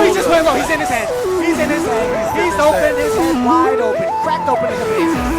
he just went low. He's in his head. He's in his head. He's open, his head wide open. Cracked open in the face.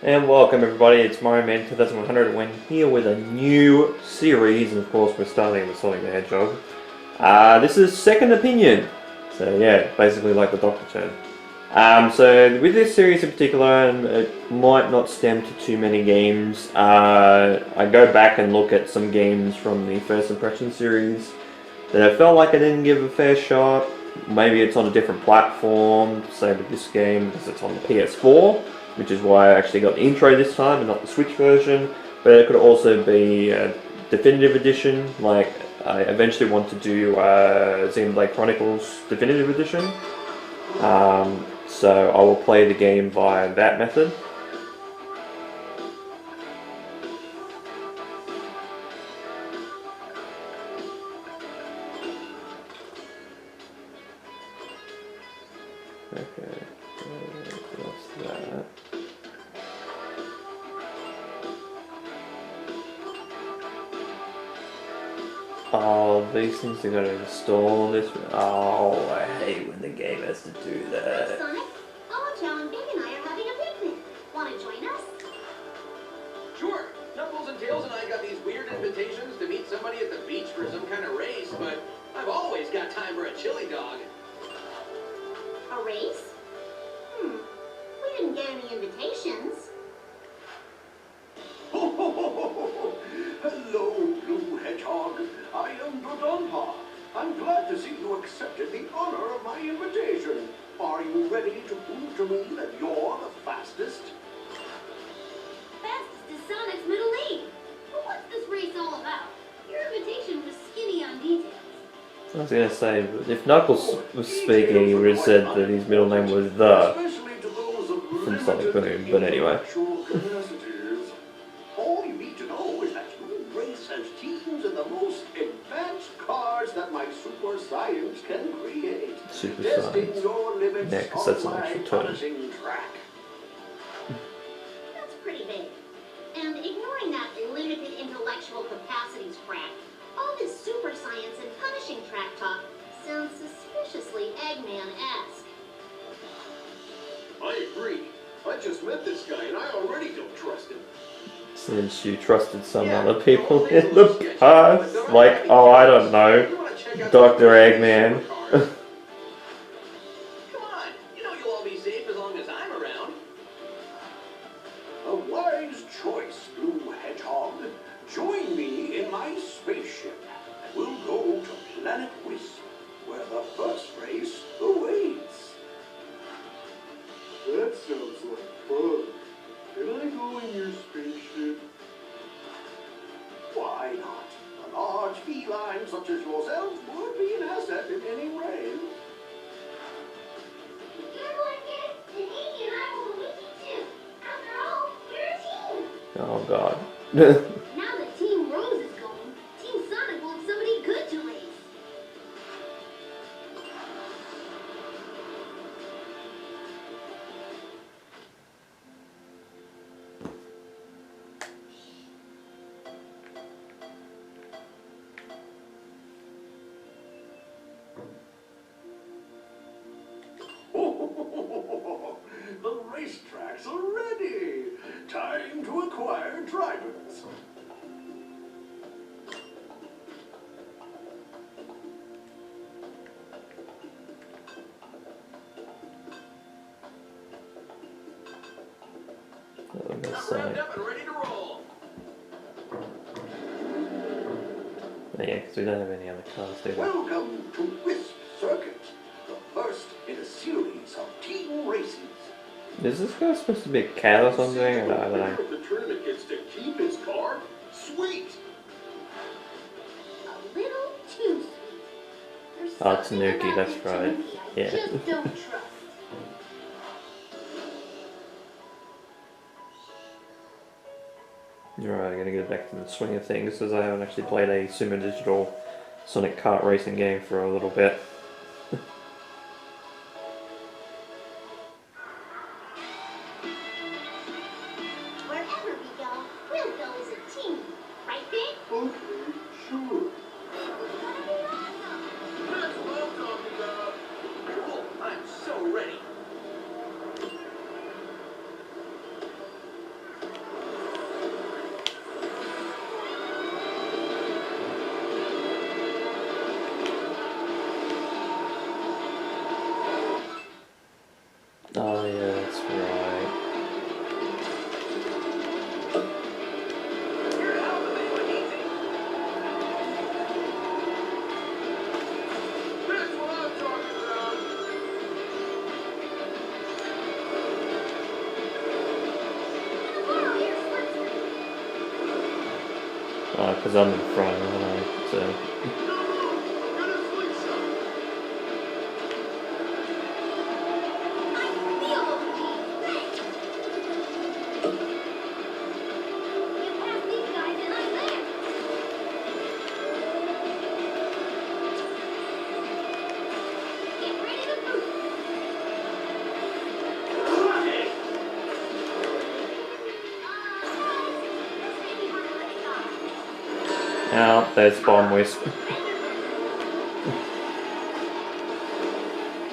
And welcome everybody, it's Mario Man 2100. We're here with a new series, and of course we're starting with Sonic the Hedgehog. This is Second Opinion, so yeah, basically like the Doctor Turn. So with this series in particular, and it might not stem to too many games, I go back and look at some games from the First Impression series that I felt like I didn't give a fair shot. Maybe it's on a different platform, say with this game, because it's on the PS4. Which is why I actually got the intro this time and not the Switch version. But it could also be a Definitive Edition, like I eventually want to do Xenoblade Chronicles Definitive Edition. So I will play the game via that method. Okay, what's that? Oh, these things are going to install this. Oh, I hate when the game has to do that. Sonic, Ocho and Big and I are having a picnic. Want to join us? Sure. Knuckles and Tails and I got these weird invitations to meet somebody at the beach for some kind of race, but I've always got time for a chili dog. A race? We didn't get any invitations. Hello, Blue Hedgehog. I am Dodonpa. I'm glad to see you accepted the honor of my invitation. Are you ready to prove to me that you're the fastest? Fastest is Sonic's middle name. But what's this race all about? I was gonna say, if Knuckles was speaking, he would have said that his middle name was The Especially to those of from Sonic limited Boom, but anyway. intellectual capacities. All you need to know is that you race as teams in the most advanced cars that my super science can create. Super Testing Science. your limits Yeah, 'cause that's on an my actual term. punishing track. That's pretty big. And ignoring that limited intellectual capacities crap, all this super science and punishing track talk sounds suspiciously Eggman-esque. I agree. I just met this guy and I already don't trust him. Since you trusted some other people in the past, like, oh, I don't know, Dr. Eggman. Come on, you know you'll all be safe as long as I'm around. A wise choice, Blue Hedgehog. Join me in my spaceship. We'll go to Planet Wisp, where the first race awaits. That sounds like fun. Can I go in your spaceship? Why not? A large feline such as yourself would be an asset in any race. If you're going to get it, then Iggy and I will with you too. After all, we're a team. Oh god. Now that Team Rose is going, Team Sonic will have somebody good to race. The racetracks are ready. Time to acquire drivers. I'm wrapped up and ready to roll. Yeah, because we don't have any other cars, do we? Welcome to Wisp Circuit, the first in a series of team races. Is this guy supposed to be a cat or something? I don't know. If the tournament gets to keep his car, sweet. A little too sweet. There's Oh, it's something Nuki, about that's this right. Nuki I Yeah. just don't trust. Alright, I'm gonna get back to the swing of things because I haven't actually played a Sumo Digital Sonic kart racing game for a little bit. Wherever we go, we'll go as a team. Right, Big? Okay, sure. It's gonna be awesome. That's what I'm talking about. Cool, I'm so ready. Oh yeah, that's right. You're out of it, easy. That's what I'm talking about. Borrow your split screen. Oh, because I'm in front, aren't I? So, No, I'm gonna slingshot. I feel those jeans. Thanks. You pass these guys and I'm there. Get ready to move. This may be harder than I thought. oh, there's Bomb Wisp.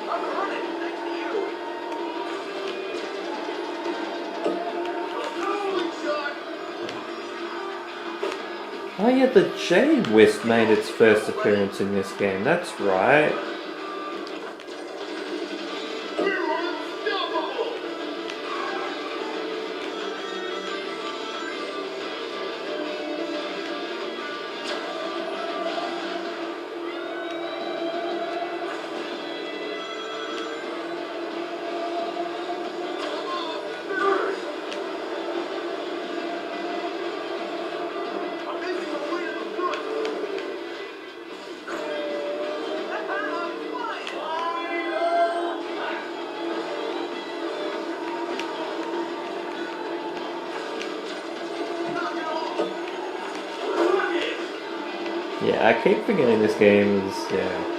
I'm running next to you. Slingshot. Oh yeah, the Jade Wisp made its first appearance in this game, that's right. We're unstoppable. I'm making my way to the front. Yeah, I keep forgetting this game is, yeah.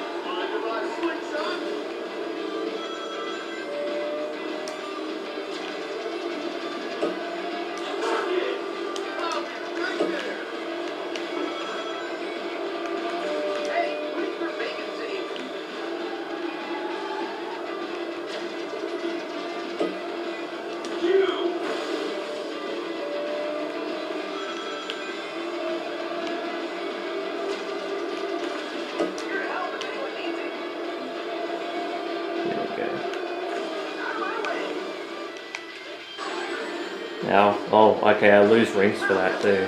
Now, oh, okay, I lose rings for that too.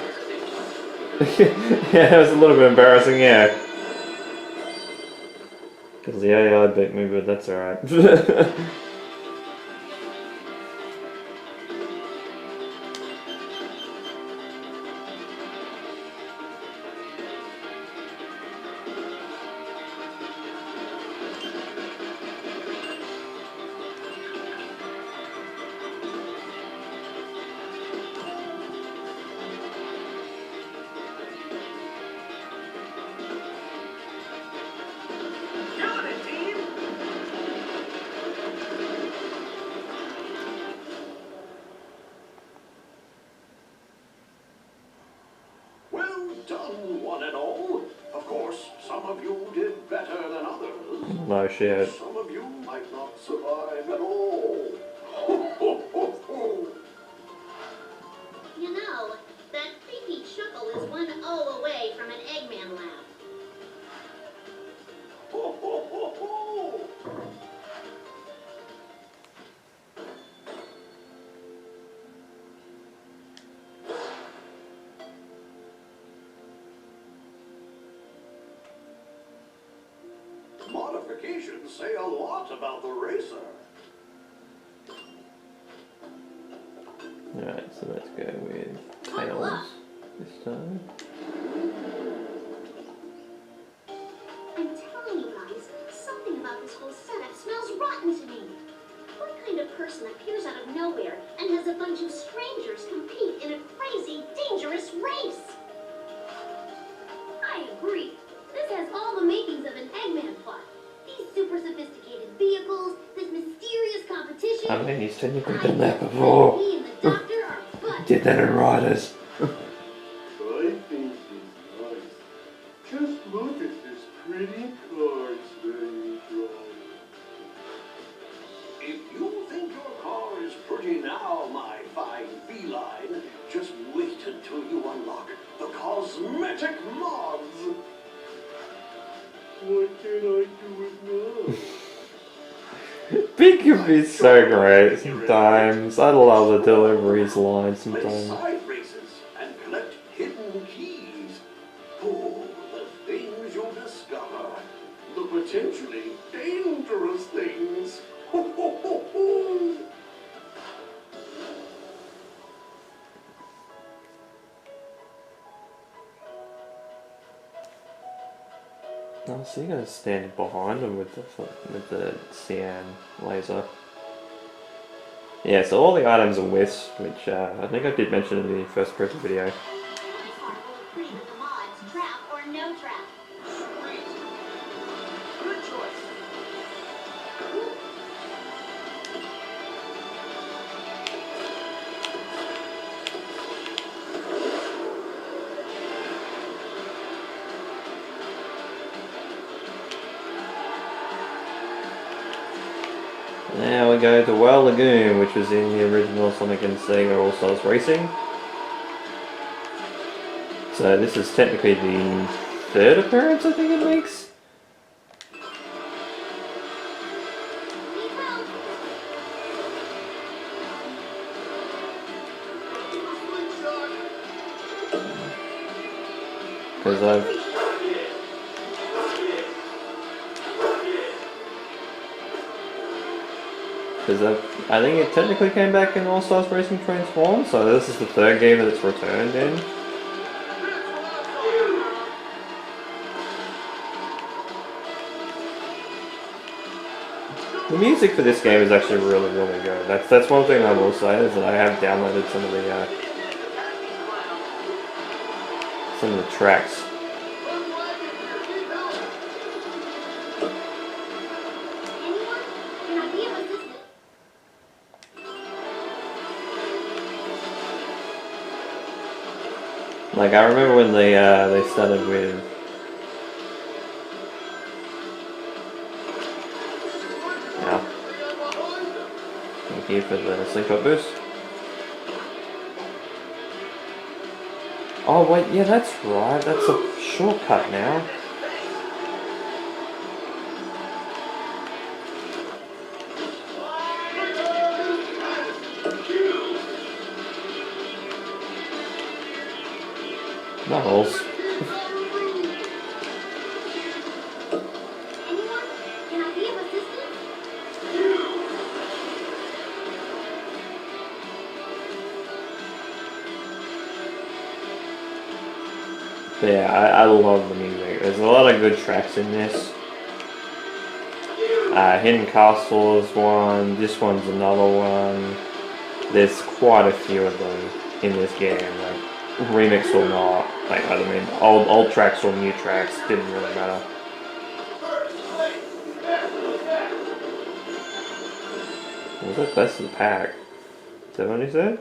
Yeah, it was a little bit embarrassing, yeah. Because the AI beat me, but that's alright. Well done, one and all. Of course, some of you did better than others. No shit. Some of you might not survive at all. Ho, ho, ho, ho. You know, that creepy chuckle is 1-0 away from an Eggman laugh. Ho, ho, ho, ho. Modifications say a lot about the racer. Alright, so let's go with Tails this time. I'm telling you guys, something about this whole setup smells rotten to me. What kind of person appears out of nowhere and has a bunch of strangers compete in a crazy, dangerous race? I agree. This has all the makings of an Eggman plot. These super sophisticated vehicles, this mysterious competition. I mean, he's technically done that before. He and the doctor are butt. Did that in Riders. I think she's nice. Just look at this pretty car Svenny drives. If you think your car is pretty now, my fine feline, just wait until you unlock the cosmetic mods. What can I do with now? Big can be so great sometimes. I love the deliveries line Play sometimes. side races and collect hidden keys. Oh, the things you'll discover. The potentially dangerous things. Ho, ho, ho, ho. Oh, so you're gonna stand behind him with the cyan laser. Yeah, so all the items are wisps, which I think I did mention in the first preview video. This car will agree with the mods, trap or no trap. Sweet. Good choice. Now we go to Well Lagoon, which was in the original Sonic and Sega All-Stars Racing. So this is technically the third appearance I think it makes. Need help? Because I've I think it technically came back in All Stars Racing Transform, so this is the third game that it's returned in. The music for this game is actually really, really good. That's one thing I will say, is that I have downloaded some of the tracks. Like I remember when they started with. Yeah. Thank you for the slingshot boost. Oh wait, yeah, that's right. That's a shortcut now. Knuckles. Anyone? Can I be of assistance? But yeah, I love the music. There's a lot of good tracks in this. Hidden Castle is one. This one's another one. There's quite a few of them in this game. Like remix or not. Like I mean, old tracks or new tracks didn't really matter. Was that best of the pack? Is that what he said?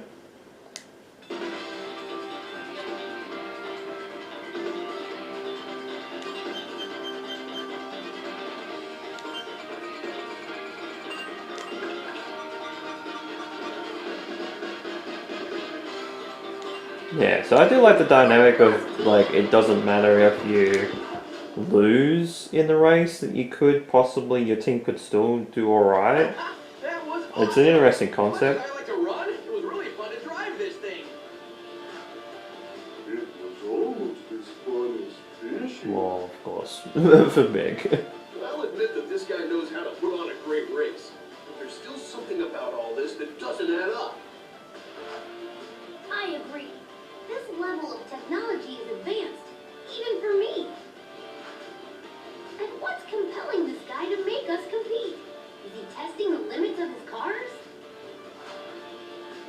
Yeah, so I do like the dynamic of like it doesn't matter if you lose in the race, that you could possibly your team could still do alright. That was It's an interesting concept. I like to run. It was really fun to drive this thing. It was almost as fun as fishing. Well, of course, for Meg. I'll admit that this guy knows how to put on a great race. But there's still something about all this that doesn't add up. I agree. This level of technology is advanced, even for me. And what's compelling this guy to make us compete? Is he testing the limits of his cars?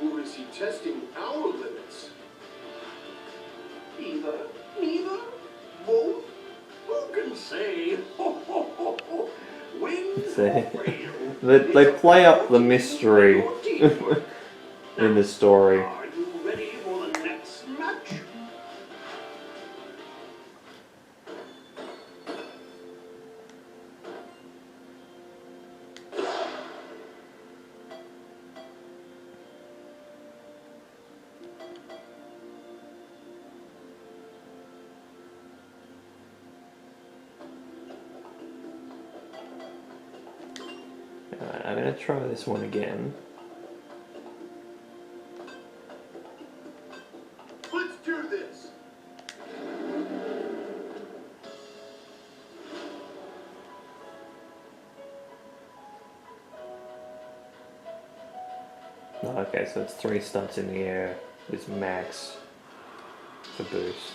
Or is he testing our limits? Neither, both. Who can say? Wins Say- or fail. They play up the mystery in the story. Are you ready for the next match? Alright, I'm gonna try this one again. Let's do this. Oh, okay, so it's 3 stunts in the air is max for boost.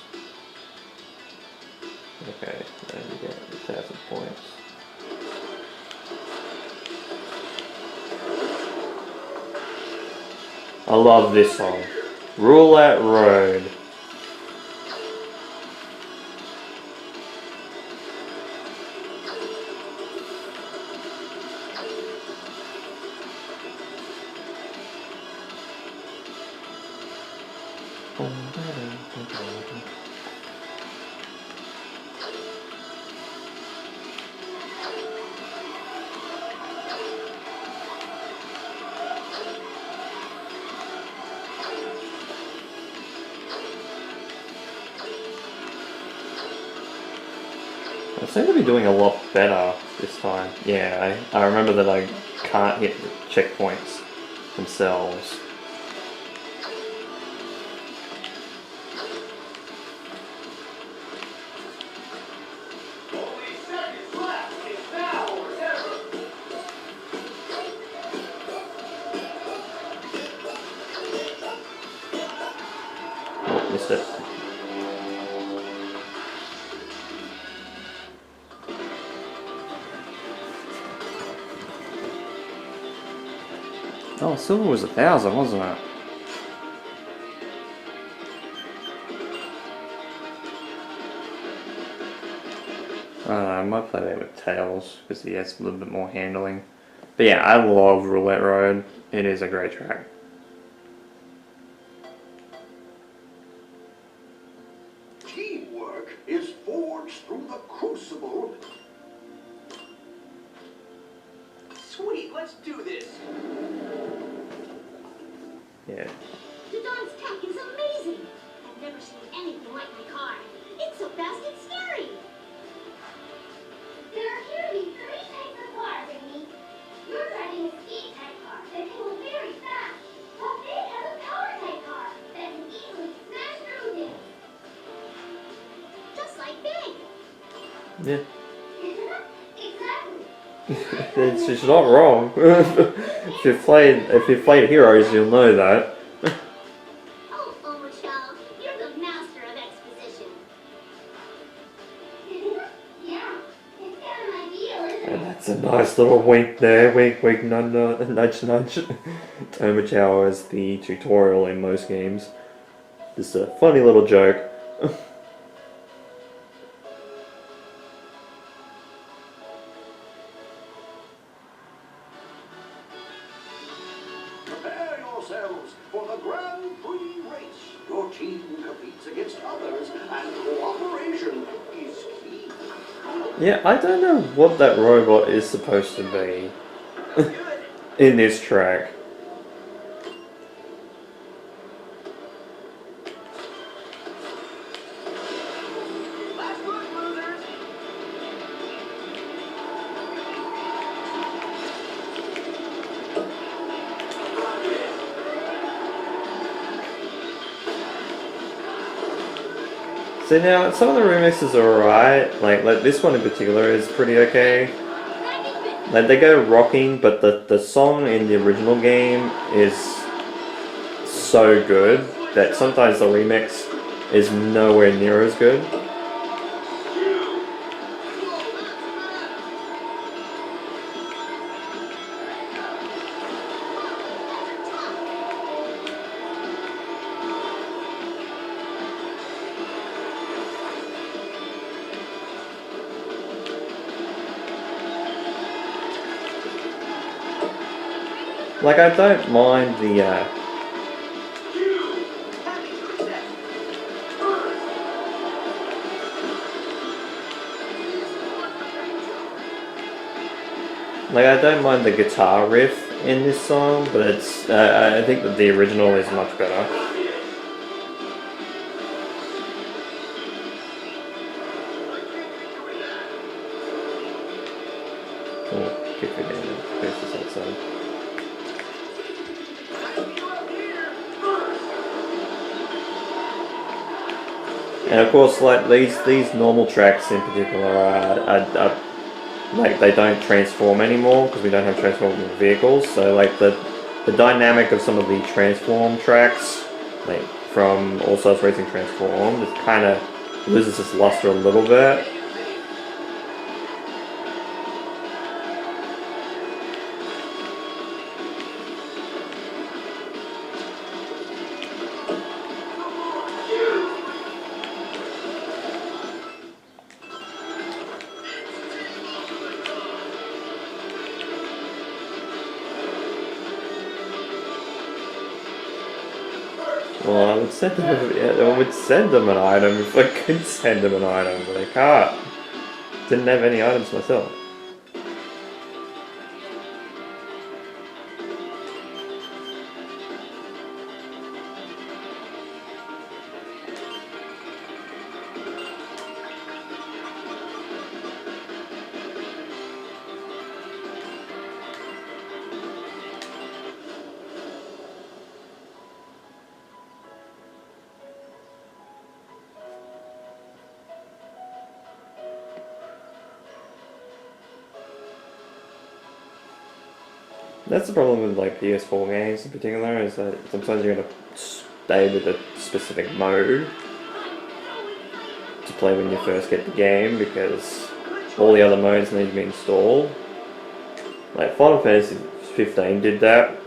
Okay, and you get 1,000 points. I love this song. Roulette Road. I seem to be doing a lot better this time. Yeah, I remember that I can't hit the checkpoints themselves. Only seconds left. It's now or never. Oh, missed it. Oh, silver was 1,000, wasn't it? I don't know, I might play that with Tails, because he has a little bit more handling. But yeah, I love Roulette Road. It is a great track. Yeah. Dodon's tech is amazing. I've never seen anything like my car. It's so fast it's scary. There appear to be 3 types of cars, Amy. You're driving a speed type car that can go very fast. But Big has a power type car that can easily smash through things. Just like Big. Yeah. Exactly. She's not wrong. If you've played Heroes, you'll know that. Oh, Omochal, you're the master of exposition. Yeah, it's kind of ideal, isn't And it? that's a nice little wink there. Wink, wink, nudge, nudge. Omochao is the tutorial in most games. Just a funny little joke. Prepare yourselves for the Grand Prix race. Your team competes against others, and cooperation is key. Yeah, I don't know what that robot is supposed to be in this track. Last push, losers. So now, some of the remixes are alright, like this one in particular is pretty okay. Like they go rocking, but the song in the original game is so good that sometimes the remix is nowhere near as good. Like I don't mind the like I don't mind the guitar riff in this song, but it's I think that the original is much better. Oh, kick it in. Face this outside. And of course, like these normal tracks in particular are like they don't transform anymore because we don't have transformable vehicles. So like the dynamic of some of the transform tracks, like from All Stars Racing Transformed, it kind of loses its luster a little bit. Well, I would send them an item if I could send them an item, but I can't. Didn't have any items myself. That's the problem with like PS4 games in particular, is that sometimes you're gonna stay with a specific mode to play when you first get the game because all the other modes need to be installed. Like Final Fantasy 15 did that,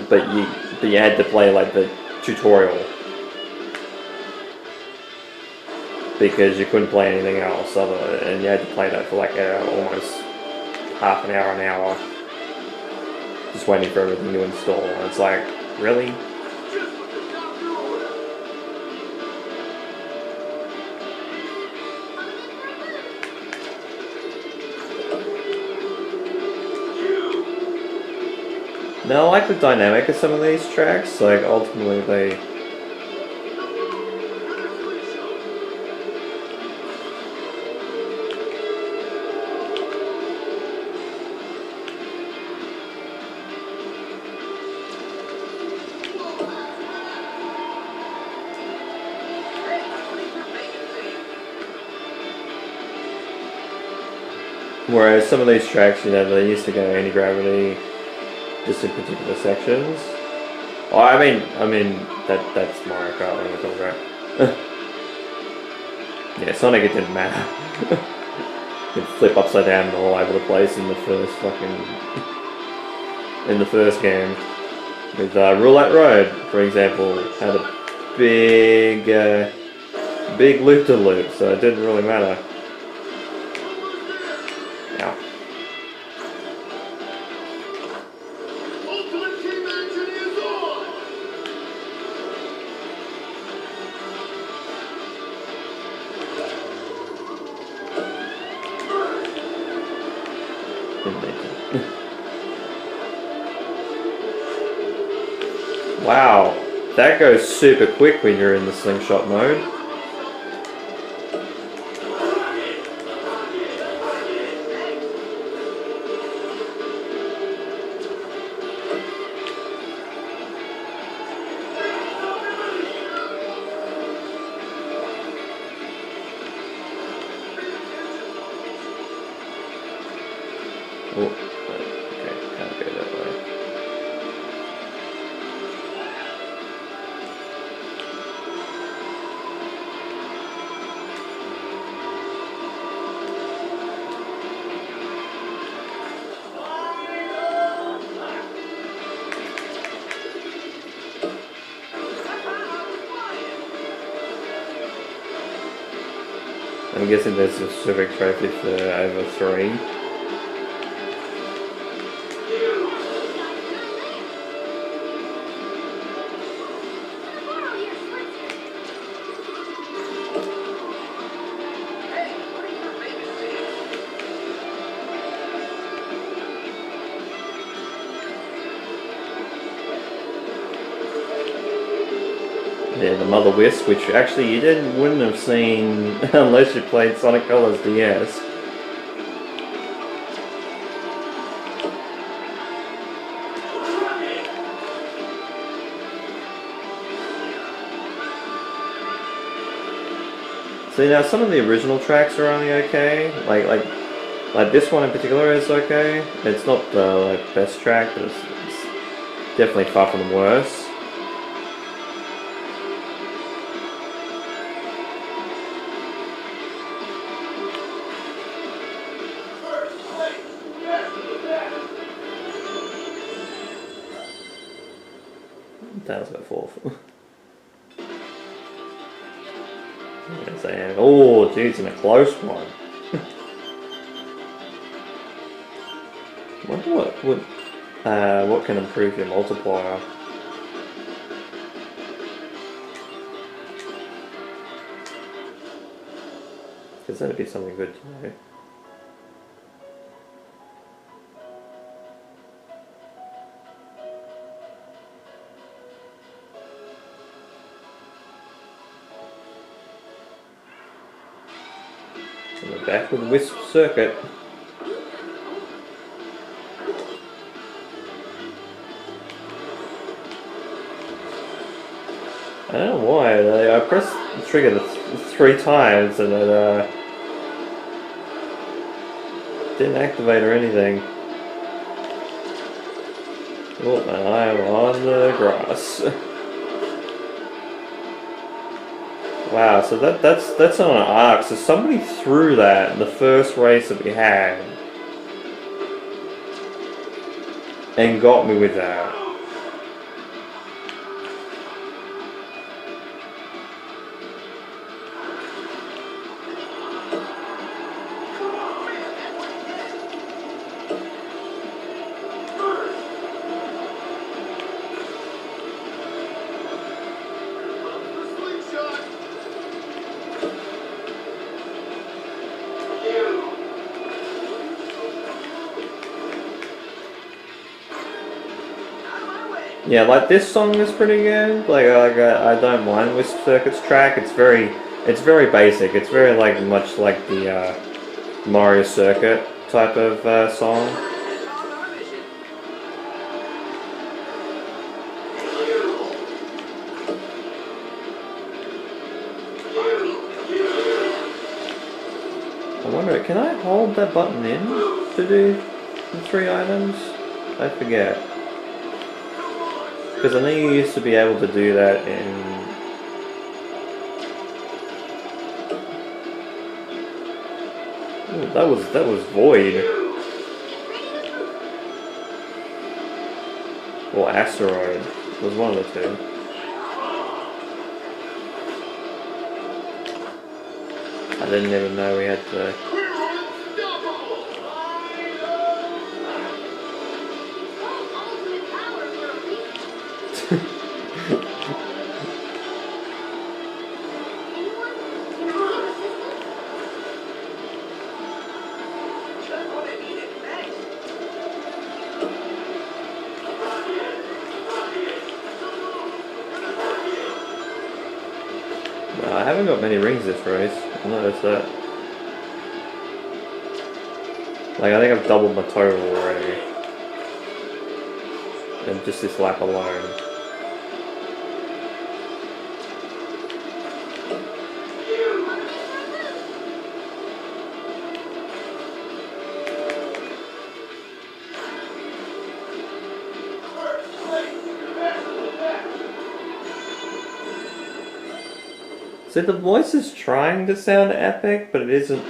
but you had to play like the tutorial because you couldn't play anything else and you had to play that for like almost half an hour, just waiting for everything to install. And it's like, really? Now I like the dynamic of some of these tracks, like ultimately they... Whereas some of these tracks, you know, they used to go anti-gravity just in particular sections. Oh, I mean that's Mario Kart when we're talking about. Yeah, Sonic it didn't matter. You'd flip upside down and all over the place in the first game. With Roulette Road, for example, had a big loop-to-loop, so it didn't really matter. Ow. Ultimate Team Action is on! Didn't make it. Wow, that goes super quick when you're in the slingshot mode. Oh, okay, can't go that way. I'm guessing there's a specific trophy for over 3. Yeah, the Mother Wisp, which actually you wouldn't have seen unless you played Sonic Colors DS. See, now some of the original tracks are only okay. Like this one in particular is okay. It's not the like, best track, but it's definitely far from the worst. That was about 4th. Yes, I am. Oh, geez, in a close one. Wonder what can improve your multiplier. Because that'd be something good to know. And we're back with Wisp Circuit. I don't know why, I pressed the trigger 3 times and it didn't activate or anything. Oh, and I am on the grass. Wow, so that's on an arc. So somebody threw that in the first race that we had and got me with that. Yeah, like this song is pretty good. I don't mind Wisp Circuit's track. It's very basic. It's very like much like the Mario Circuit type of song. Hedgehog on a mission. I wonder, can I hold that button in to do the 3 items? I forget. Because I know you used to be able to do that in... Ooh, that was Void. Or Asteroid. It was one of the two. I didn't even know we had to... Ultimate power for a reason. Anyone? Can I get assistance? Just what I needed. Thanks. I haven't got many rings this race. I noticed that. Like, I think I've doubled my total already. And just this lap alone. So the voice is trying to sound epic, but it isn't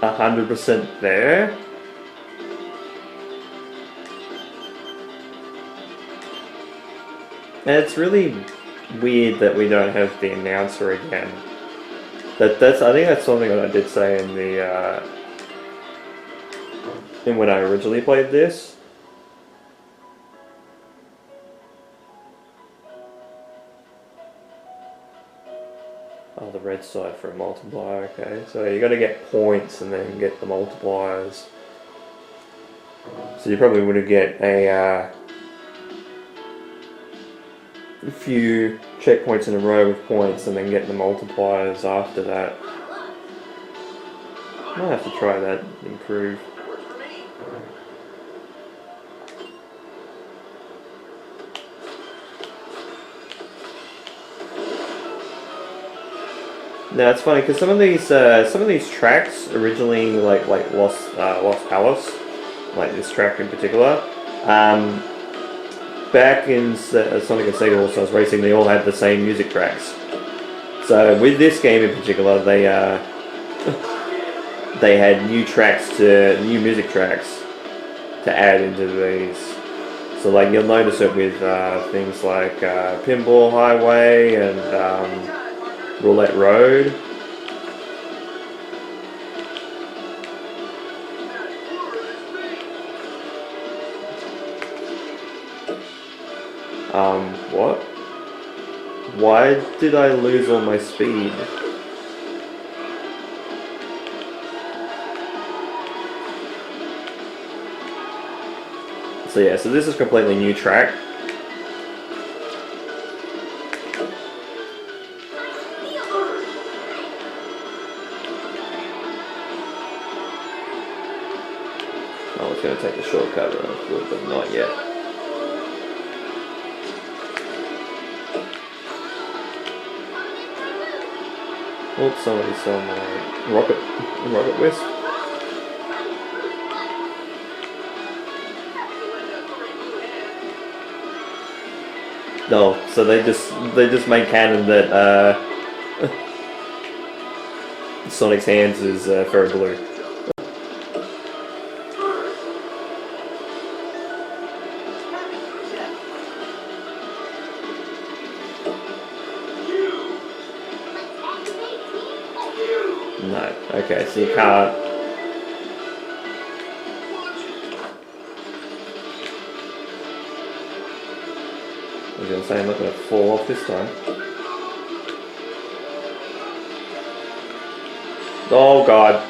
100% there. And it's really weird that we don't have the announcer again. I think that's something that I did say in the in when I originally played this. Oh, the red side for a multiplier, okay. So you gotta get points and then get the multipliers. So you probably would get a few checkpoints in a row with points and then get the multipliers after that. Might have to try that, improve. Works for me. Now it's funny because some of these tracks originally like Lost Palace, like this track in particular, back in Sonic and Sega All-Stars Racing, they all had the same music tracks. So with this game in particular, they they had new music tracks to add into these. So like you'll notice it with things like Pinball Highway and Roulette Road. What? Why did I lose all my speed? So yeah, so this is a completely new track. I was going to take the shortcut, but not yet. Oops, somebody saw my rocket wisp. No, so they just made canon that Sonic's hands is very blue. No, okay, so you can't. I was going to say I'm not going to fall off this time. Oh god.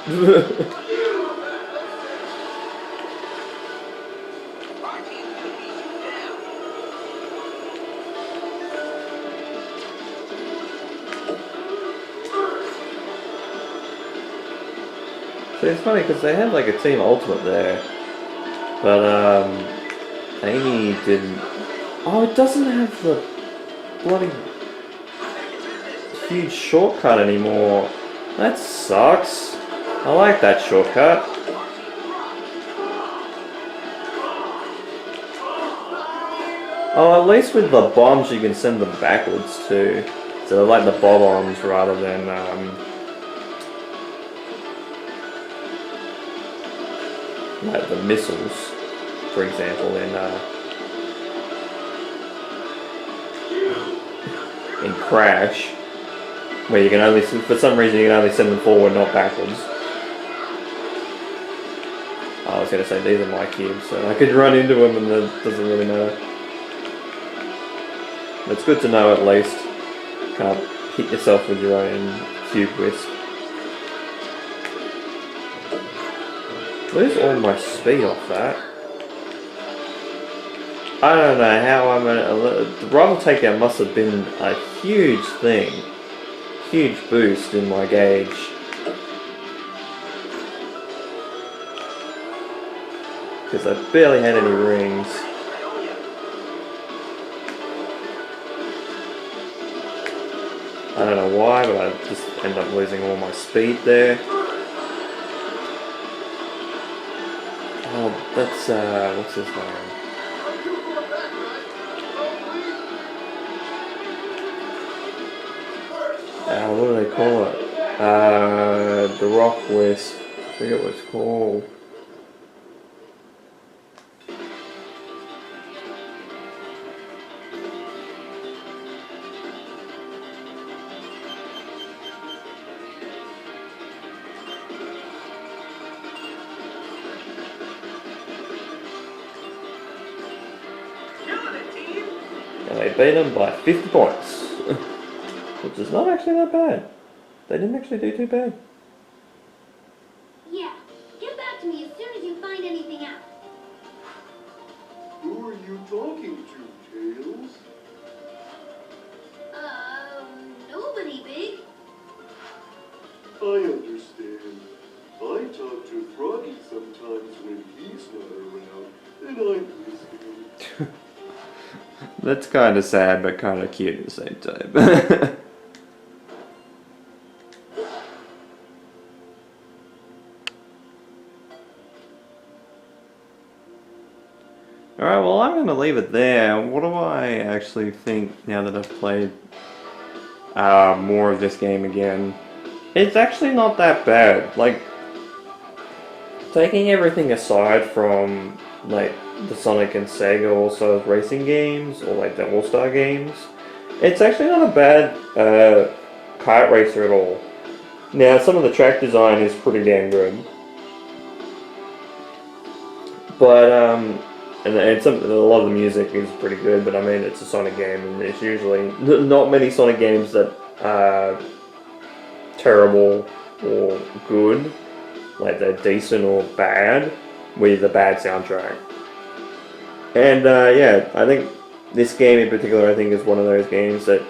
So it's funny because they had like a Team Ultimate there, but Amy didn't. Oh, it doesn't have the bloody huge shortcut anymore. That sucks. I like that shortcut. Oh, at least with the bombs you can send them backwards too. So they're like the bob-ombs rather than like the missiles, for example, in Crash, where you can only, for some reason, you can only send them forward, not backwards. I was going to say these are my cubes, so I could run into them and that doesn't really matter. But it's good to know at least. Can't hit yourself with your own cube whisk. Lose all my speed off that. I don't know how I'm gonna. The rival takedown must have been a huge thing. Huge boost in my gauge. Because I barely had any rings. I don't know why, but I just end up losing all my speed there. Oh, that's, what's his name? What do they call it? The rock whisk. I forget what it's called. And they beat them by 50 points. Which is not actually that bad. They didn't actually do too bad. Yeah, get back to me as soon as you find anything out. Who are you talking to, Tails? Nobody, Big. I understand. I talk to Froggy sometimes when he's not around, and I'm listening. That's kind of sad, but kind of cute at the same time. Alright, well I'm going to leave it there. What do I actually think now that I've played more of this game again? It's actually not that bad. Like, taking everything aside from, like, the Sonic and Sega also racing games, or like the All-Star games, it's actually not a bad kart racer at all. Now, some of the track design is pretty damn good. But, and a lot of the music is pretty good, but I mean, it's a Sonic game, and there's usually not many Sonic games that are terrible or good. Like, they're decent or bad, with a bad soundtrack. And, yeah, I think this game in particular, I think, is one of those games that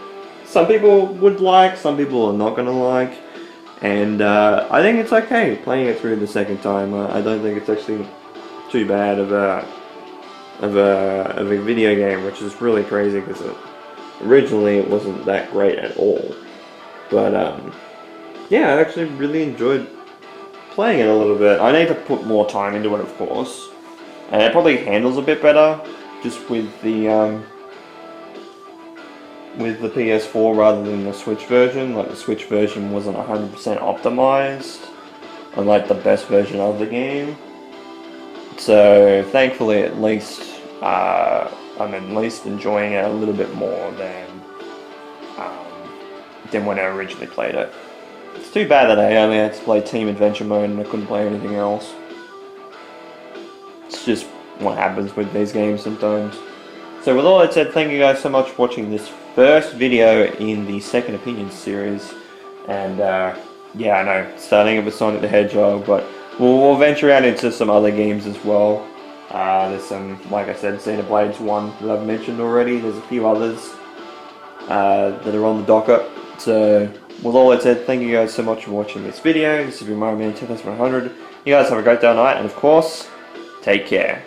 some people would like, some people are not going to like. And, I think it's okay playing it through the second time. I don't think it's actually too bad of a video game, which is really crazy because originally it wasn't that great at all. But yeah, I actually really enjoyed playing it a little bit. I need to put more time into it, of course, and it probably handles a bit better just with the PS4 rather than the Switch version. Like, the Switch version wasn't 100% optimized, unlike the best version of the game. So thankfully, at least I'm at least enjoying it a little bit more than when I originally played it. It's too bad that I only had to play Team Adventure mode and I couldn't play anything else. It's just what happens with these games sometimes. So with all that said, thank you guys so much for watching this first video in the Second Opinion series. And yeah, I know, starting it with Sonic the Hedgehog, but we'll venture out into some other games as well. There's some, like I said, Xenoblade 1 that I've mentioned already. There's a few others that are on the docket. So with all that said, thank you guys so much for watching this video. This has been Mario Man 2100. You guys have a great day night, and of course, take care.